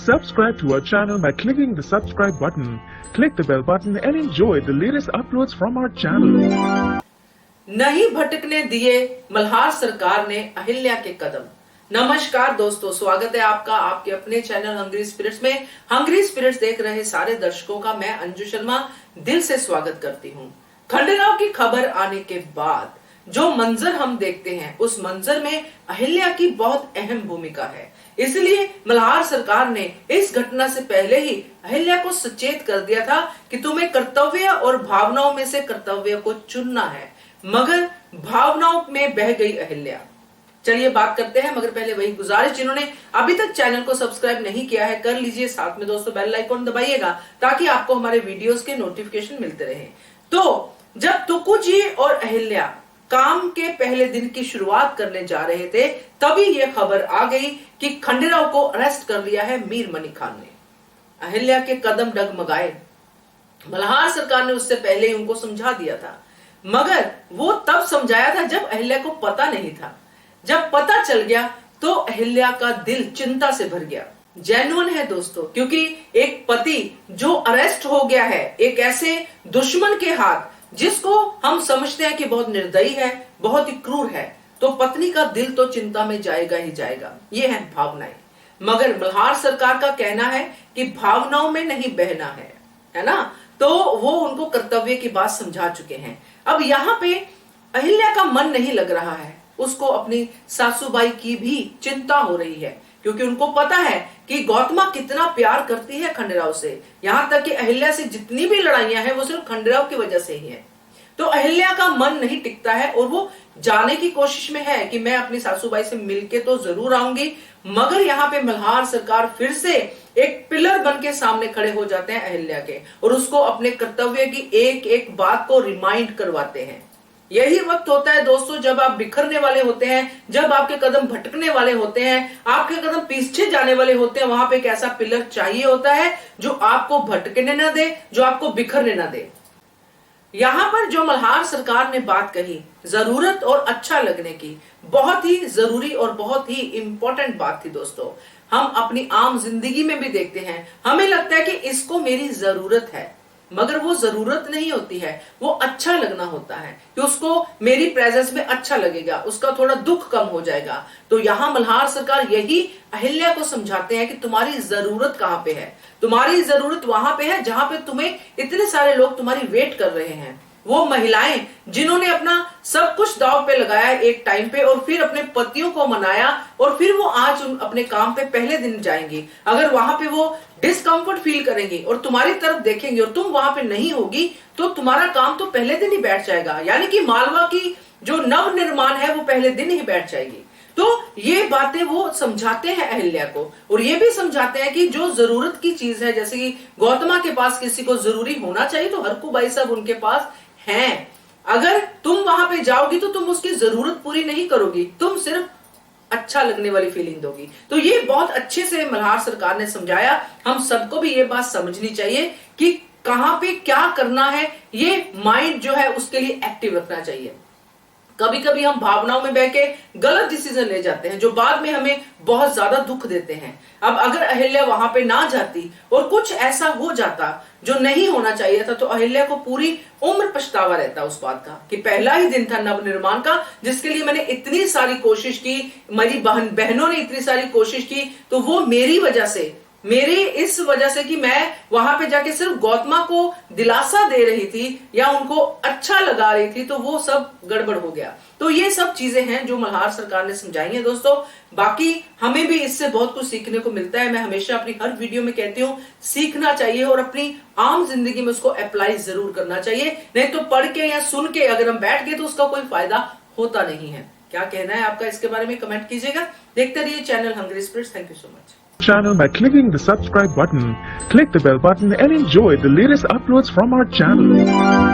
Subscribe to our channel by clicking the subscribe button. Click the bell button and enjoy the latest uploads from our channel. नहीं भटकने दिए मल्हार सरकार ने अहिल्या के कदम। नमस्कार दोस्तों, स्वागत है आपका आपके अपने चैनल हंग्री स्पिरिट्स में। हंग्री स्पिरिट्स देख रहे सारे दर्शकों का मैं अंजू शर्मा दिल से स्वागत करती हूँ। खंडेराव की खबर आने के बाद जो मंजर हम देखते हैं उस मंजर में अहिल्या की बहुत अहम भूमिका है। इसलिए मल्हार सरकार ने इस घटना से पहले ही अहिल्या को सचेत कर दिया था कि तुम्हें कर्तव्य और भावनाओं में से कर्तव्य को चुनना है, मगर भावनाओं में बह गई अहिल्या। चलिए बात करते हैं, मगर पहले वही गुजारिश, जिन्होंने अभी तक चैनल को सब्सक्राइब नहीं किया है कर लीजिए, साथ में दोस्तों बेल आइकॉन दबाइएगा ताकि आपको हमारे वीडियोस के नोटिफिकेशन मिलते रहे। तो जब तुकुजी और अहिल्या काम के पहले दिन की शुरुआत करने जा रहे थे तभी यह खबर आ गई कि खंडेराव को अरेस्ट कर लिया है मीर मनी खान ने। अहिल्या के कदम डगमगाए। मल्हार सरकार ने उससे पहले ही उनको समझा दिया था, मगर वो तब समझाया था जब अहिल्या को पता नहीं था। जब पता चल गया तो अहिल्या का दिल चिंता से भर गया। जेन्युइन है दोस्तों, क्योंकि एक पति जो अरेस्ट हो गया है एक ऐसे दुश्मन के हाथ जिसको हम समझते हैं कि बहुत निर्दयी है, बहुत ही क्रूर है, तो पत्नी का दिल तो चिंता में जाएगा ही जाएगा। ये है भावनाएं। मगर मल्हार सरकार का कहना है कि भावनाओं में नहीं बहना है ना। तो वो उनको कर्तव्य की बात समझा चुके हैं। अब यहाँ पे अहिल्या का मन नहीं लग रहा है, उसको अपनी सासूबाई की भी चिंता हो रही है, क्योंकि उनको पता है कि गौतमा कितना प्यार करती है खंडेराव से। यहां तक कि अहिल्या से जितनी भी लड़ाइयां हैं वो सिर्फ खंडेराव की वजह से ही है। तो अहिल्या का मन नहीं टिकता है और वो जाने की कोशिश में है कि मैं अपनी सासूबाई से मिलके तो जरूर आऊंगी। मगर यहाँ पे मल्हार सरकार फिर से एक पिलर बन के सामने खड़े हो जाते हैं अहिल्या के और उसको अपने कर्तव्य की एक एक बात को रिमाइंड करवाते हैं। यही वक्त होता है दोस्तों जब आप बिखरने वाले होते हैं, जब आपके कदम भटकने वाले होते हैं, आपके कदम पीछे जाने वाले होते हैं। वहां पे एक ऐसा पिलर चाहिए होता है जो आपको भटकने ना दे, जो आपको बिखरने ना दे। यहां पर जो मल्हार सरकार ने बात कही जरूरत और अच्छा लगने की, बहुत ही जरूरी और बहुत ही इंपॉर्टेंट बात थी दोस्तों। हम अपनी आम जिंदगी में भी देखते हैं, हमें लगता है कि इसको मेरी जरूरत है, मगर वो जरूरत नहीं होती है, वो अच्छा लगना होता है कि उसको मेरी प्रेजेंस में अच्छा लगेगा, उसका थोड़ा दुख कम हो जाएगा। तो यहाँ मल्हार सरकार यही अहिल्या को समझाते हैं कि तुम्हारी जरूरत कहाँ पे है। तुम्हारी जरूरत वहां पे है जहां पे तुम्हें इतने सारे लोग तुम्हारी वेट कर रहे हैं। वो महिलाएं जिन्होंने अपना सब कुछ दांव पे लगाया एक टाइम पे और फिर अपने पतियों को मनाया और फिर वो आज अपने काम पे पहले दिन जाएंगी। अगर वहां पे वो डिस्कम्फर्ट फील करेंगी और तुम्हारी तरफ देखेंगे और तुम वहां पे नहीं होगी तो तुम्हारा काम तो पहले दिन ही बैठ जाएगा, यानी कि मालवा की जो नव निर्माण है वो पहले दिन ही बैठ जाएगी। तो ये बातें वो समझाते हैं अहिल्या को और ये भी समझाते हैं कि जो जरूरत की चीज है, जैसे कि गौतमा के पास किसी को जरूरी होना चाहिए तो हरकू भाई साहब उनके पास हैं। अगर तुम वहां पे जाओगी तो तुम उसकी जरूरत पूरी नहीं करोगी, तुम सिर्फ अच्छा लगने वाली फीलिंग दोगी। तो ये बहुत अच्छे से मल्हार सरकार ने समझाया। हम सबको भी ये बात समझनी चाहिए कि कहां पे क्या करना है, ये माइंड जो है उसके लिए एक्टिव रखना चाहिए। कभी कभी हम भावनाओं में बह के गलत डिसीजन ले जाते हैं जो बाद में हमें बहुत ज्यादा दुख देते हैं। अब अगर अहिल्या वहां पे ना जाती और कुछ ऐसा हो जाता जो नहीं होना चाहिए था तो अहिल्या को पूरी उम्र पछतावा रहता उस बात का कि पहला ही दिन था नव निर्माण का, जिसके लिए मैंने इतनी सारी कोशिश की, मेरी बहनों ने इतनी सारी कोशिश की, तो वो मेरी वजह से, मेरी इस वजह से कि मैं वहां पे जाके सिर्फ गौतमा को दिलासा दे रही थी या उनको अच्छा लगा रही थी, तो वो सब गड़बड़ हो गया। तो ये सब चीजें हैं जो मल्हार सरकार ने समझाई हैं दोस्तों। बाकी हमें भी इससे बहुत कुछ सीखने को मिलता है। मैं हमेशा अपनी हर वीडियो में कहती हूँ सीखना चाहिए और अपनी आम जिंदगी में उसको अप्लाई जरूर करना चाहिए, नहीं तो पढ़ के या सुन के अगर हम बैठ गए तो उसका कोई फायदा होता नहीं है। क्या कहना है आपका इसके बारे में कमेंट कीजिएगा। देखते रहिए channel hungry spirits. Thank you so much. Channel by clicking the subscribe button. Click the bell button and enjoy the latest uploads from our channel.